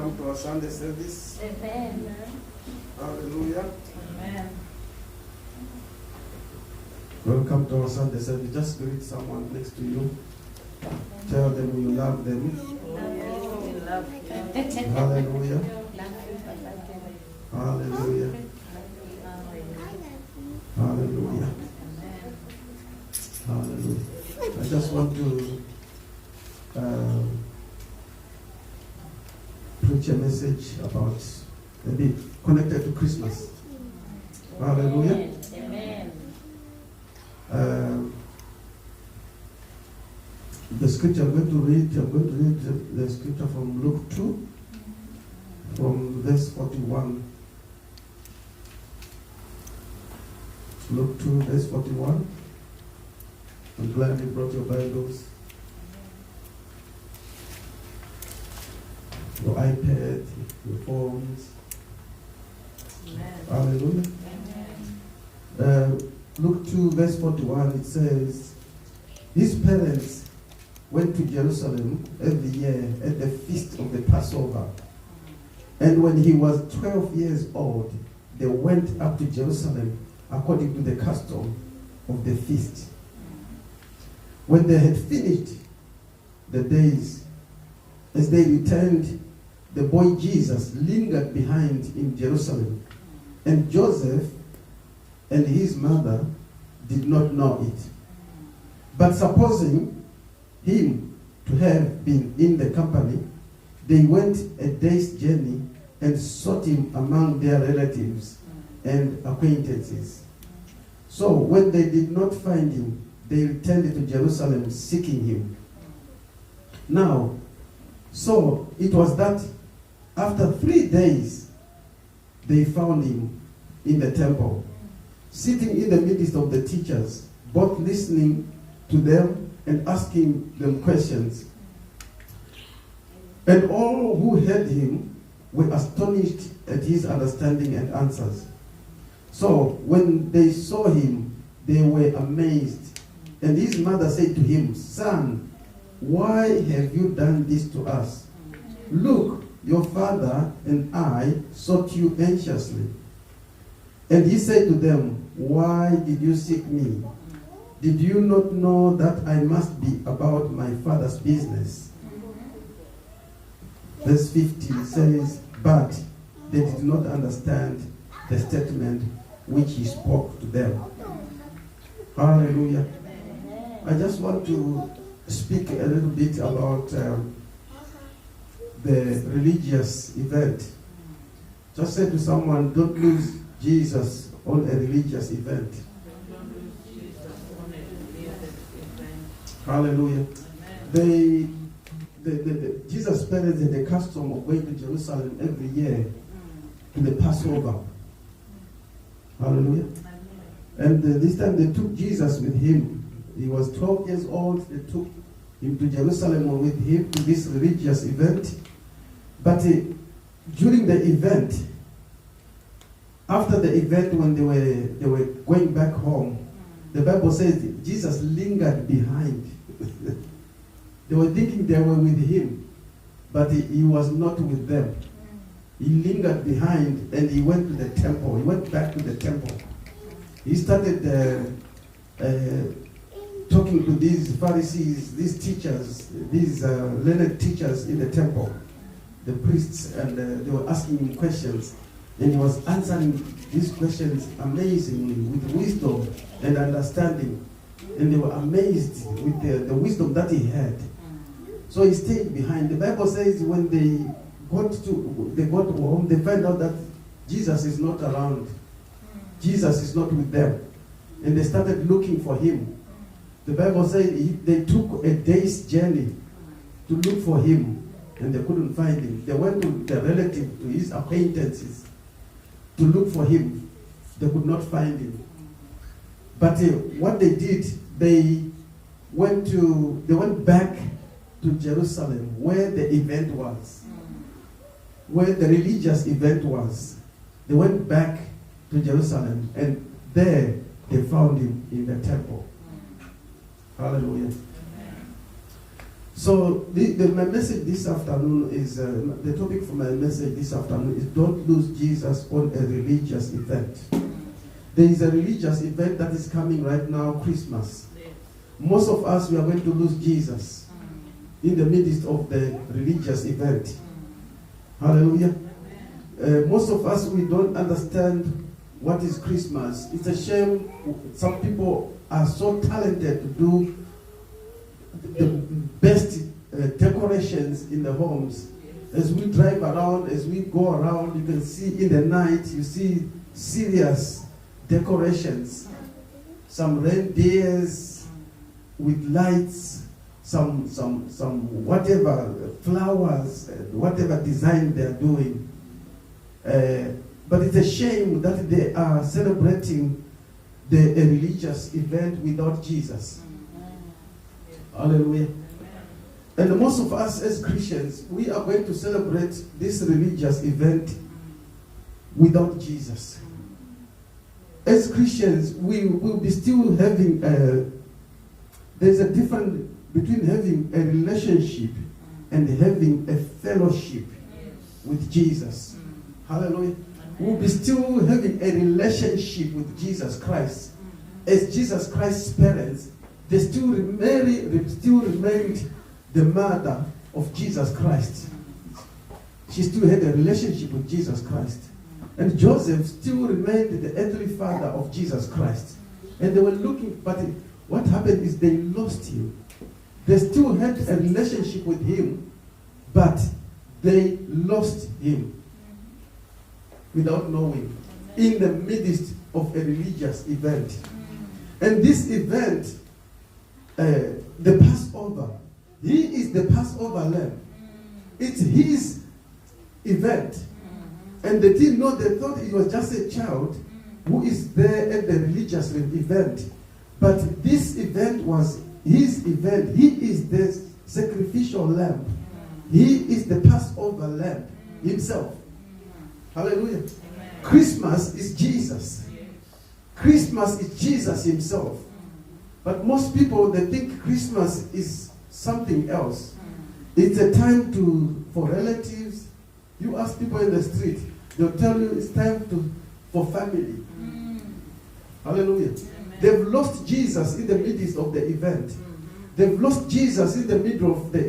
Welcome to our Sunday service. Amen. Hallelujah. Amen. Welcome to our Sunday service. Just greet someone next to you. Tell them you love them. We love you. Hallelujah. Hallelujah. Hallelujah. Hallelujah. I just want to preach a message about maybe connected to Christmas. Hallelujah. Amen. The scripture I'm going to read the scripture from Luke 2, from verse 41. Luke 2, verse 41. I'm glad you brought your Bibles, your iPad, your phones. Amen. Hallelujah. Luke 2, verse 41, it says, his parents went to Jerusalem every year at the feast of the Passover. And when he was 12 years old, they went up to Jerusalem according to the custom of the feast. When they had finished the days, as they returned, the boy Jesus lingered behind in Jerusalem, and Joseph and his mother did not know it. But supposing him to have been in the company, they went a day's journey and sought him among their relatives and acquaintances. So when they did not find him, they returned to Jerusalem seeking him. Now, so it was that after 3 days, they found him in the temple, sitting in the midst of the teachers, both listening to them and asking them questions. And all who heard him were astonished at his understanding and answers. So when they saw him, they were amazed. And his mother said to him, "Son, why have you done this to us? Look, your father and I sought you anxiously." And he said to them, "Why did you seek me? Did you not know that I must be about my father's business?" Verse 50 says, but they did not understand the statement which he spoke to them. Hallelujah. I just want to speak a little bit about the religious event. Just say to someone, don't lose Jesus on a religious event. Hallelujah. Jesus' parents had the custom of going to Jerusalem every year to the Passover. Hallelujah. And this time they took Jesus with him. He was 12 years old. They took him to Jerusalem with him to this religious event. But during the event, after the event, when they were going back home, the Bible says Jesus lingered behind. They were thinking they were with him, but he was not with them. He lingered behind and he went to the temple. He went back to the temple. He started talking to these Pharisees, these teachers, these learned teachers in the temple, the priests, and they were asking him questions. And he was answering these questions amazingly with wisdom and understanding. And they were amazed with the wisdom that he had. So he stayed behind. The Bible says when they got home, they found out that Jesus is not around. Jesus is not with them. And they started looking for him. The Bible says they took a day's journey to look for him. And they couldn't find him. They went to the relative, to his acquaintances, to look for him. They could not find him. But what they did, they went back to Jerusalem, where the event was, where the religious event was. They went back to Jerusalem, and there they found him in the temple. Hallelujah. So my message this afternoon is, the topic for my message this afternoon is don't lose Jesus on a religious event. There is a religious event that is coming right now, Christmas. Most of us, we are going to lose Jesus in the midst of the religious event. Hallelujah. Most of us, we don't understand what is Christmas. It's a shame some people are so talented to do the best decorations in the homes. As we drive around, as we go around, you can see in the night, you see serious decorations. Some reindeers with lights, some whatever, flowers, whatever design they are doing. But it's a shame that they are celebrating a religious event without Jesus. Hallelujah. And most of us as Christians, we are going to celebrate this religious event without Jesus. As Christians, we will be still having there's a difference between having a relationship and having a fellowship with Jesus. Hallelujah. We'll be still having a relationship with Jesus Christ. As Jesus Christ's parents, they still remained the mother of Jesus Christ. She still had a relationship with Jesus Christ. And Joseph still remained the earthly father of Jesus Christ. And they were looking, but what happened is they lost him. They still had a relationship with him, but they lost him without knowing, in the midst of a religious event. And this event, the Passover, he is the Passover lamb. It's his event. And they didn't know, they thought he was just a child who is there at the religious event. But this event was his event. He is the sacrificial lamb. He is the Passover lamb himself. Hallelujah. Christmas is Jesus. Christmas is Jesus himself. But most people, they think Christmas is something else. It's a time for relatives. You ask people in the street, they'll tell you it's time for family. Hallelujah. They've lost Jesus in the midst of the event. They've lost Jesus in the middle of the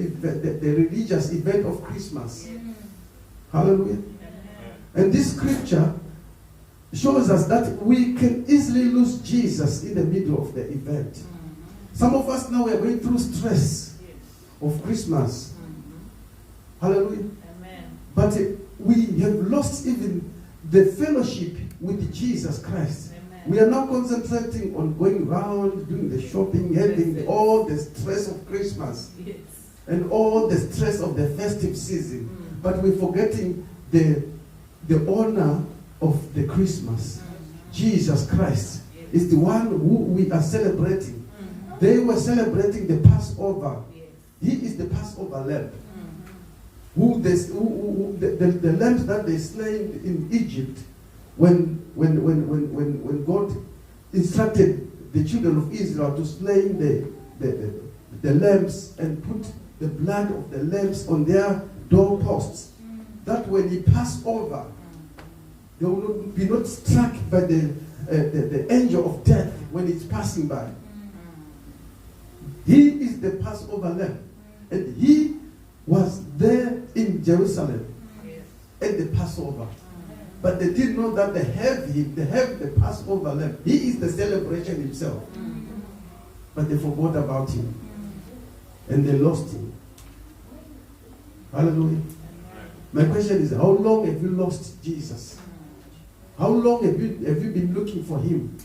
religious event of Christmas. Hallelujah. And this scripture shows us that we can easily lose Jesus in the middle of the event. Some of us now are going through stress of Christmas. Hallelujah. But we have lost even the fellowship with Jesus Christ. We are now concentrating on going around, doing the shopping, having all the stress of Christmas and all the stress of the festive season. But we're forgetting the honor of the Christmas. Jesus Christ is the one who we are celebrating. They were celebrating the Passover. He is the Passover lamb. The lamb that they slain in Egypt when God instructed the children of Israel to slay the lambs and put the blood of the lambs on their doorposts, that when he passed over, they will be not struck by the angel of death when it's passing by. He is the Passover lamb, and he was there in Jerusalem at the Passover. But they didn't know that they have him, they have the Passover lamb. He is the celebration himself. But they forgot about him. And they lost him. Hallelujah. My question is, how long have you lost Jesus? How long have you been looking for him?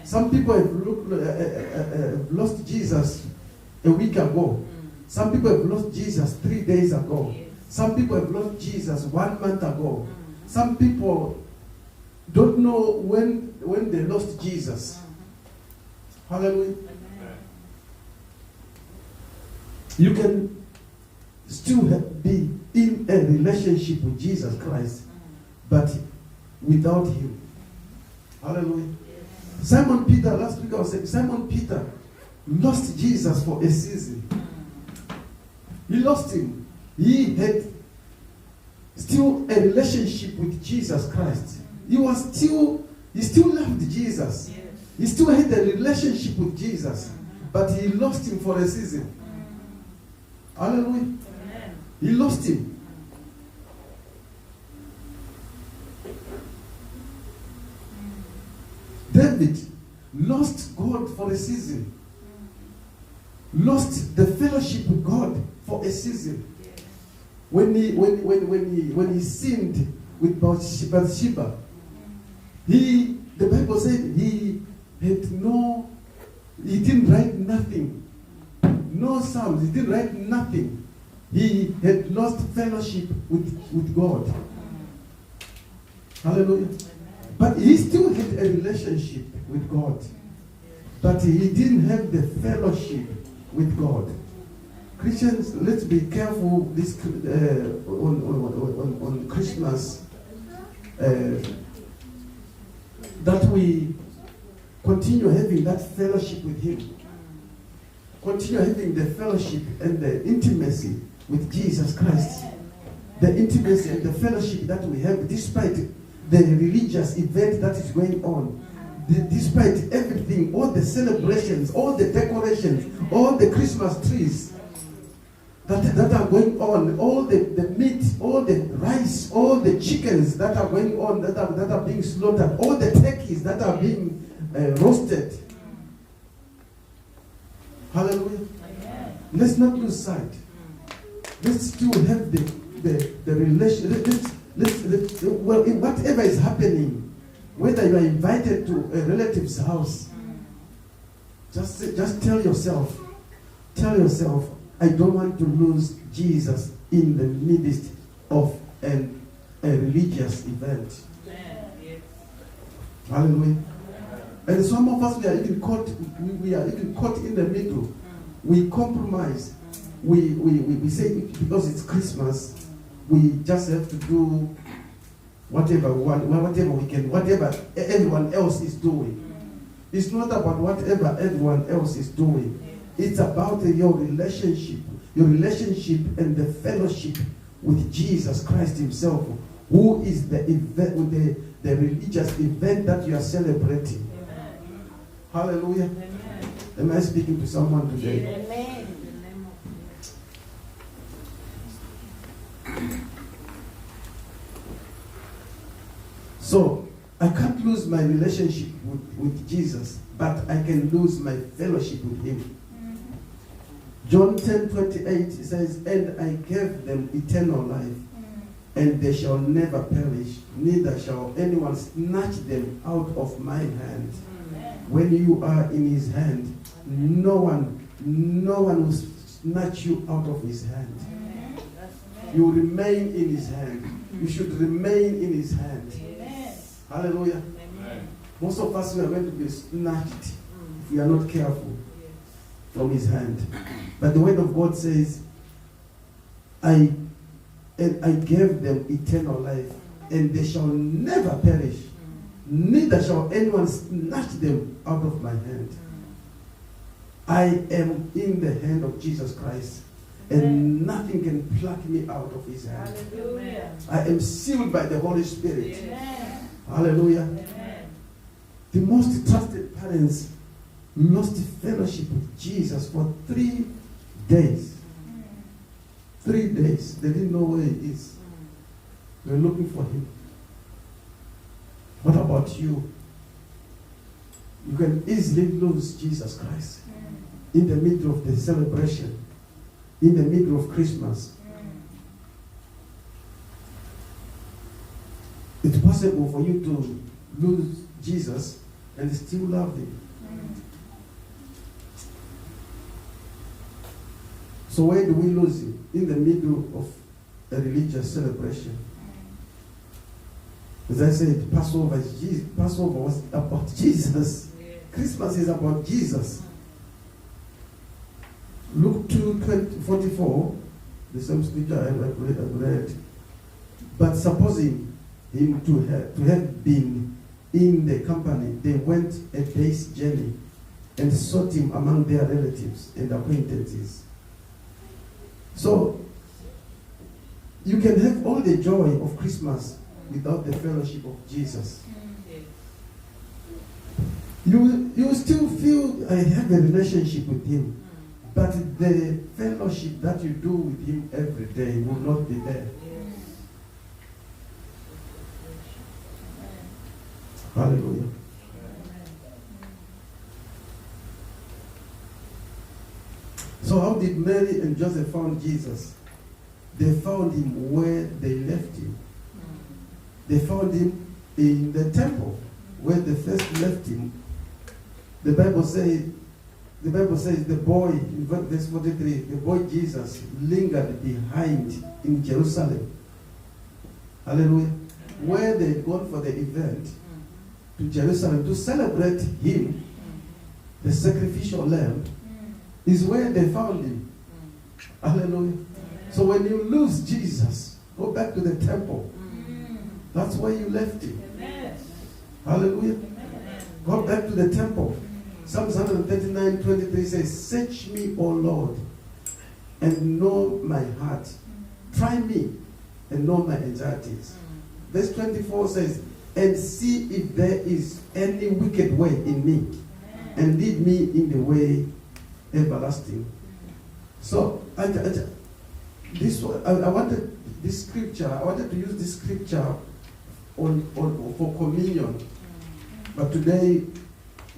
Some people have lost Jesus a week ago. Some people have lost Jesus 3 days ago. Some people have lost Jesus 1 month ago. Some people don't know when they lost Jesus. Hallelujah. You can still be in a relationship with Jesus Christ, but without him. Hallelujah. Simon Peter, last week I was saying, Simon Peter lost Jesus for a season. He lost him. He had still a relationship with Jesus Christ. He still loved Jesus. He still had a relationship with Jesus. But he lost him for a season. Hallelujah. He lost him. David lost God for a season. Lost the fellowship with God for a season. When he sinned with Bathsheba, the Bible said he didn't write nothing. No Psalms, he didn't write nothing. He had lost fellowship with God. Hallelujah. But he still had a relationship with God. But he didn't have the fellowship with God. Christians, let's be careful this on Christmas that we continue having that fellowship with Him. Continue having the fellowship and the intimacy with Jesus Christ. The intimacy and the fellowship that we have despite the religious event that is going on. Despite everything, all the celebrations, all the decorations, all the Christmas trees that are going on, all the meat, all the rice, all the chickens that are going on, that are being slaughtered, all the turkeys that are being roasted. Hallelujah. Let's not lose sight. Let's still have the relation. Well, in whatever is happening, whether you are invited to a relative's house, just tell yourself, I don't want to lose Jesus in the midst of a religious event. Hallelujah. And some of us, we are even caught in the middle. We compromise. We say because it's Christmas, we just have to do whatever we can, whatever everyone else is doing. It's not about whatever everyone else is doing. It's about your relationship and the fellowship with Jesus Christ Himself, who is the religious event that you are celebrating. Amen. Hallelujah. Amen. Am I speaking to someone today? Amen. So, I can't lose my relationship with Jesus, but I can lose my fellowship with Him. John 10:28 says, and I gave them eternal life, and they shall never perish, neither shall anyone snatch them out of my hand. When you are in His hand, no one will snatch you out of His hand. You remain in His hand. You should remain in His hand. Hallelujah. Amen. Most of us are going to be snatched if we are not careful from His hand. But the Word of God says, I gave them eternal life, and they shall never perish, neither shall anyone snatch them out of my hand. I am in the hand of Jesus Christ, and nothing can pluck me out of His hand. Hallelujah. I am sealed by the Holy Spirit. Yes. Hallelujah. Amen. The most trusted parents lost fellowship with Jesus for 3 days. 3 days. They didn't know where He is. They were looking for Him. What about you? You can easily lose Jesus Christ in the middle of the celebration, in the middle of Christmas. It's possible for you to lose Jesus and still love Him. So where do we lose Him? In the middle of a religious celebration. As I said, Passover was about Jesus. Christmas is about Jesus. Luke 2:44, the same scripture I read. But supposing Him to have been in the company, they went a day's journey and sought Him among their relatives and acquaintances. So, you can have all the joy of Christmas without the fellowship of Jesus. You still feel I have a relationship with him, but the fellowship that you do with him every day will not be there. Hallelujah. So how did Mary and Joseph found Jesus? They found him where they left him. They found him in the temple where they first left him. The Bible says the boy, in verse 43, the boy Jesus lingered behind in Jerusalem. Hallelujah. Where they had gone for the event to Jerusalem to celebrate him, the sacrificial lamb, is where they found him. Hallelujah. So when you lose Jesus, go back to the temple. That's where you left him. Hallelujah. Go back to the temple. Psalms 139:23 says, search me, O Lord, and know my heart. Try me and know my anxieties. Verse 24 says, and see if there is any wicked way in me, and lead me in the way everlasting. So I wanted this scripture. I wanted to use this scripture for communion. But today,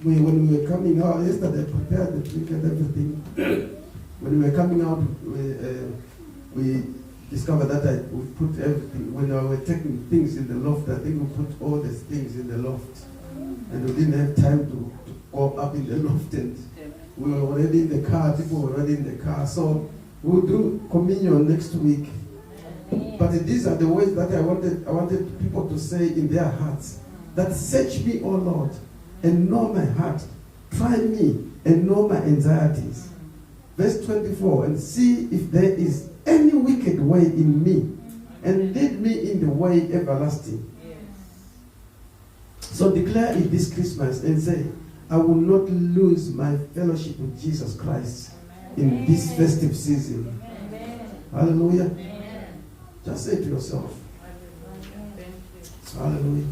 when we were coming out, yesterday I prepared the drink and everything. When we were coming out, we discovered that we put everything. When we were taking things in the loft, I think we put all these things in the loft. And we didn't have time to go up in the loft, and we were already in the car, people were already in the car. So we'll do communion next week. But these are the words that I wanted people to say in their hearts. That search me, O Lord, and know my heart. Try me and know my anxieties. Verse 24, and see if there is any wicked way in me, and lead me in the way everlasting. So declare it this Christmas and say, I will not lose my fellowship with Jesus Christ in this festive season. Hallelujah. Just say to yourself, hallelujah.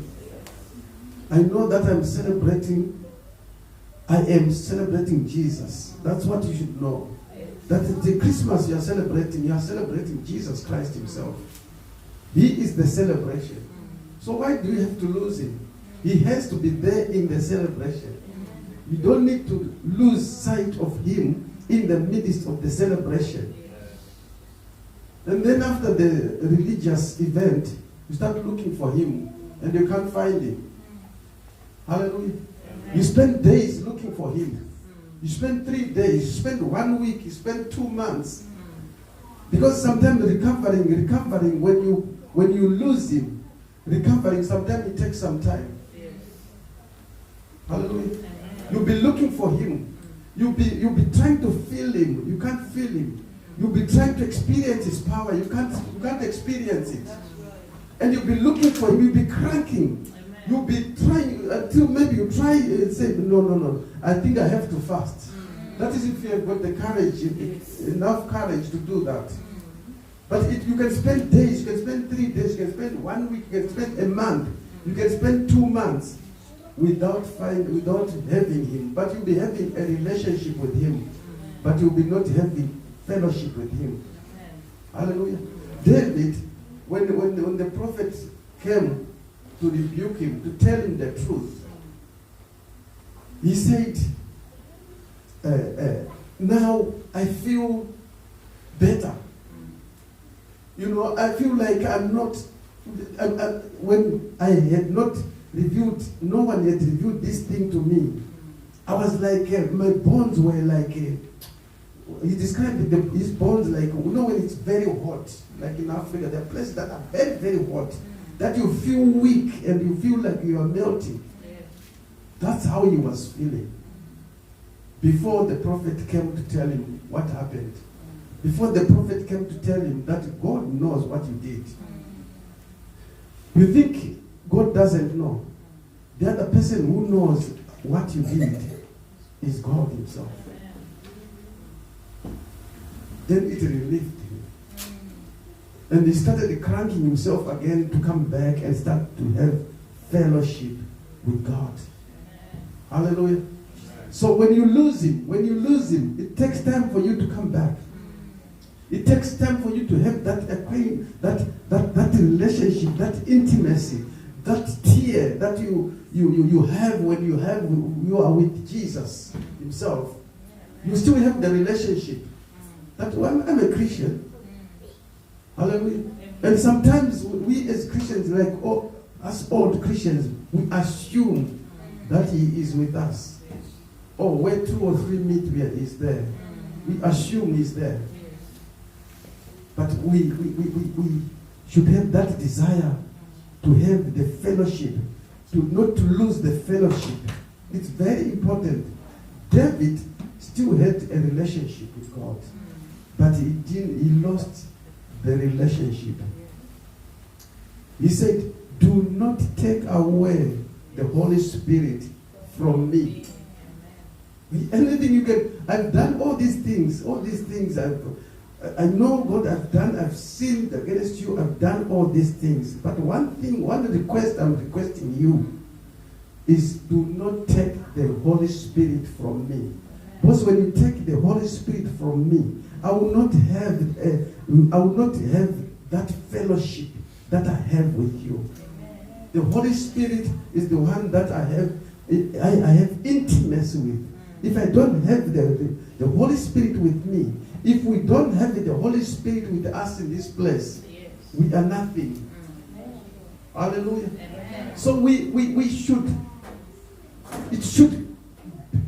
I know that I am celebrating Jesus. That's what you should know. That the Christmas you are celebrating Jesus Christ himself. He is the celebration. So why do you have to lose him? He has to be there in the celebration. You don't need to lose sight of him in the midst of the celebration. And then after the religious event, you start looking for him and you can't find him. Hallelujah. You spend days looking for him. You spend 3 days, you spend 1 week, you spend 2 months. Because sometimes recovering, when you lose him, recovering, sometimes it takes some time. Hallelujah. You'll be looking for him. You'll be trying to feel him. You can't feel him. You'll be trying to experience his power. You can't experience it. And you'll be looking for him. You'll be cranking. You'll be trying until maybe you try and say, no. I think I have to fast. That is if you have got the courage, enough courage to do that. But you can spend days, you can spend 3 days, you can spend 1 week, you can spend a month, you can spend 2 months without having him. But you'll be having a relationship with him. But you'll be not having fellowship with him. Hallelujah. David, when the prophet came to rebuke him, to tell him the truth, he said, now I feel better. I feel like I'm not, when I had not revealed, no one had revealed this thing to me. I was like, my bones were like, he described his bones like, when it's very hot, like in Africa, there are places that are very, very hot, that you feel weak and you feel like you are melting. That's how he was feeling. Before the prophet came to tell him what happened. Before the prophet came to tell him that God knows what you did. You think God doesn't know. The other person who knows what you did is God himself. Then it relieved him. And he started cranking himself again to come back and start to have fellowship with God. Hallelujah. So when you lose him, it takes time for you to come back. It takes time for you to have that that relationship, that intimacy, that tear that you have when you are with Jesus himself. You still have the relationship. That I'm a Christian. Hallelujah. And sometimes we as Christians, like us old Christians, we assume that he is with us. Oh, where 2 or 3 meet, he's there. We assume he's there. But we should have that desire to have the fellowship, not to lose the fellowship. It's very important. David still had a relationship with God, but he lost the relationship. He said, "Do not take away the Holy Spirit from me." Anything you can. I've done all these things. I know God, I've sinned against you, I've done all these things. But one request I'm requesting you is do not take the Holy Spirit from me. Because when you take the Holy Spirit from me, I will not have that fellowship that I have with you. The Holy Spirit is the one that I have intimacy with. If I don't have the Holy Spirit with me, if we don't have the Holy Spirit with us in this place, we are nothing. Hallelujah. So it should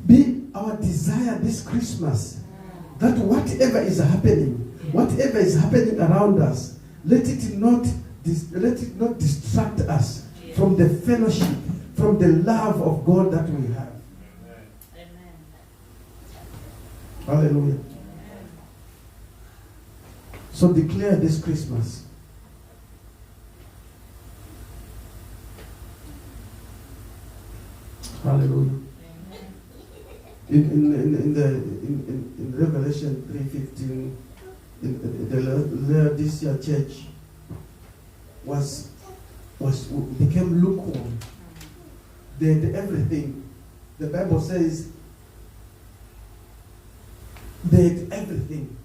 be our desire this Christmas that whatever is happening around us, let it not distract us from the fellowship, from the love of God that we have. Hallelujah. So declare this Christmas. Hallelujah. In Revelation 3:15, the Laodicea church became lukewarm. They had everything. The Bible says they had everything.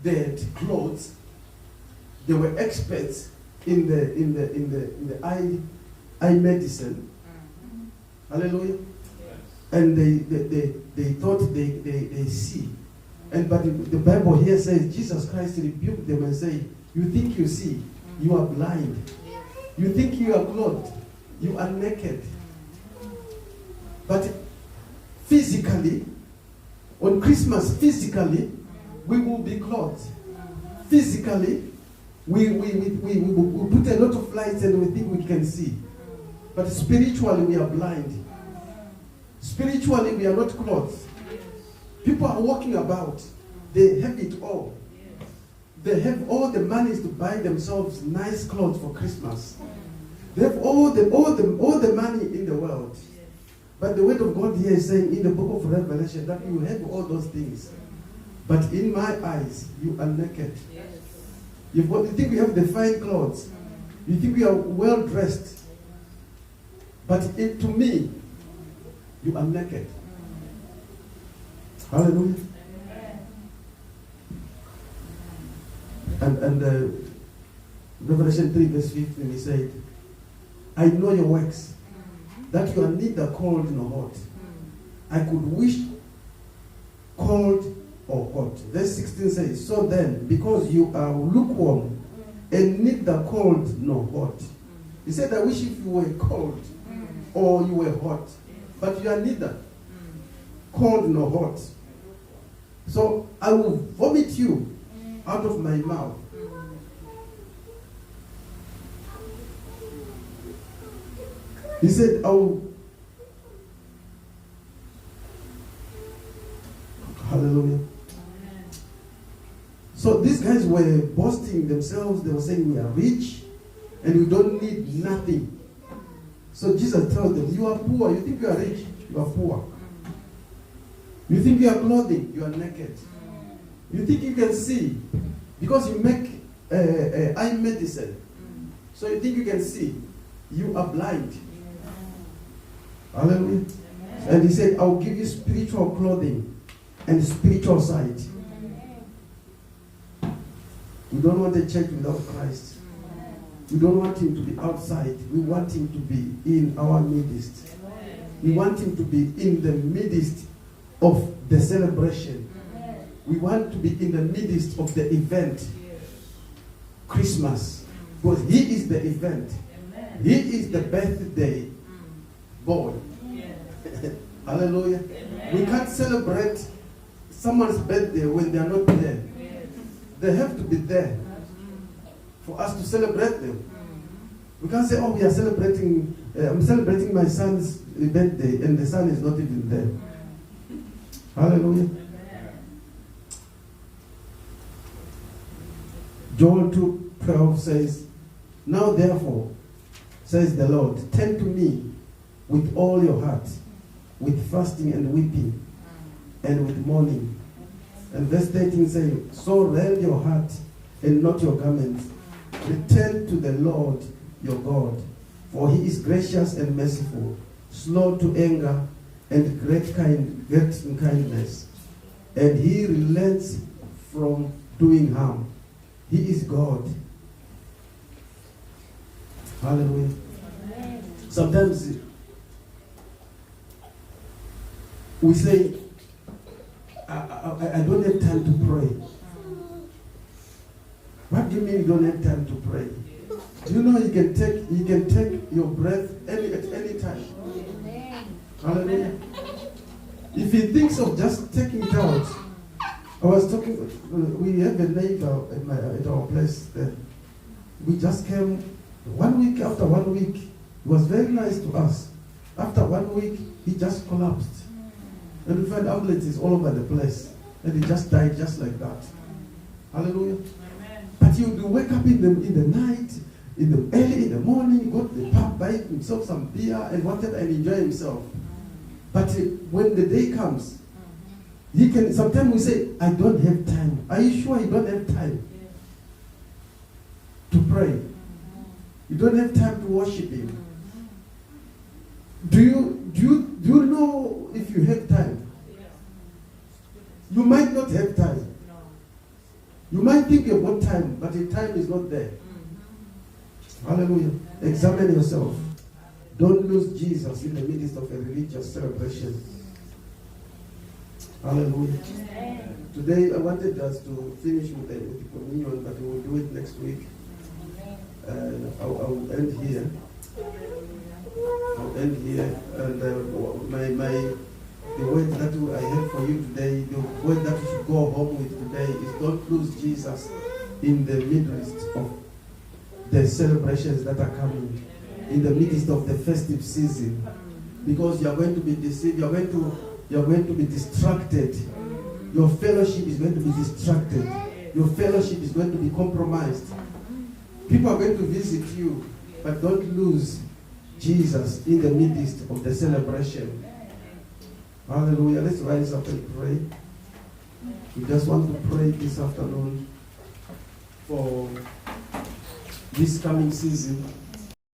They had clothes. They were experts in the eye medicine. Hallelujah. And they thought they see. But the Bible here says Jesus Christ rebuked them and said, "You think you see, you are blind. You think you are clothed, you are naked." But physically, on Christmas, physically, we will be clothed. Physically, we put a lot of lights and we think we can see. But spiritually, we are blind. Spiritually, we are not clothed. People are walking about. They have it all. They have all the money to buy themselves nice clothes for Christmas. They have all the money in the world. But the word of God here is saying in the book of Revelation that you have all those things. But in my eyes, you are naked. You think you have the fine clothes. You think you are well dressed. But to me, you are naked. Hallelujah. And Revelation 3 verse 15, he said, "I know your works, that you are neither cold nor hot. I could wish cold or hot." Verse 16 says, "So then, because you are lukewarm and neither cold nor hot." He said, "I wish if you were cold or you were hot, but you are neither cold nor hot. So I will vomit you out of my mouth." He said, Hallelujah. So these guys were boasting themselves. They were saying, "We are rich and we don't need nothing." So Jesus tells them, "You are poor. You think you are rich? You are poor. You think you are clothing? You are naked. You think you can see because you make eye medicine. So you think you can see? You are blind. Hallelujah. And he said, I'll give you spiritual clothing and spiritual sight. We don't want a church without Christ. We don't want him to be outside. We want him to be in our midst. We want him to be in the midst of the celebration. We want to be in the midst of the event. Christmas. Because he is the event. He is the birthday boy. Hallelujah. We can't celebrate someone's birthday when they are not there. They have to be there for us to celebrate them. We can't say, oh, we are celebrating, I'm celebrating my son's birthday, and the son is not even there. Hallelujah. Joel 2:12 says, now therefore, says the Lord, turn to me with all your heart, with fasting and weeping, and with mourning. And verse 13 says, so rend your heart and not your garments. Return to the Lord your God, for he is gracious and merciful, slow to anger, and great in kindness. And he relents from doing harm. He is God. Hallelujah. Sometimes we say, I don't have time to pray. What do you mean you don't have time to pray? Do you know you can take your breath at any time? Hallelujah. If he thinks of just taking it out, I was talking, we have a neighbor at our place that we just came 1 week after 1 week. He was very nice to us. After 1 week, he just collapsed. And we found ambulances all over the place. And he just died just like that. Hallelujah. Amen. But he would wake up in the night, early in the morning, go to the pub, buy himself some beer and whatever, and enjoy himself. But when the day comes, he can, sometimes we say, I don't have time. Are you sure you don't have time to pray? You don't have time to worship him. Do you know if you have time? You might not have time. You might think about time, but the time is not there. Hallelujah. Examine yourself. Don't lose Jesus in the midst of a religious celebration. Hallelujah. Today I wanted us to finish with the communion, but we will do it next week. I'll end here. And the word that I have for you today, the word that you should go home with today is don't lose Jesus in the midst of the celebrations that are coming, in the midst of the festive season, because you are going to be deceived, you are going to be distracted. Your fellowship is going to be distracted. Your fellowship is going to be compromised. People are going to visit you, but don't lose Jesus in the midst of the celebration. Hallelujah. Let's rise up and pray. We just want to pray this afternoon for this coming season.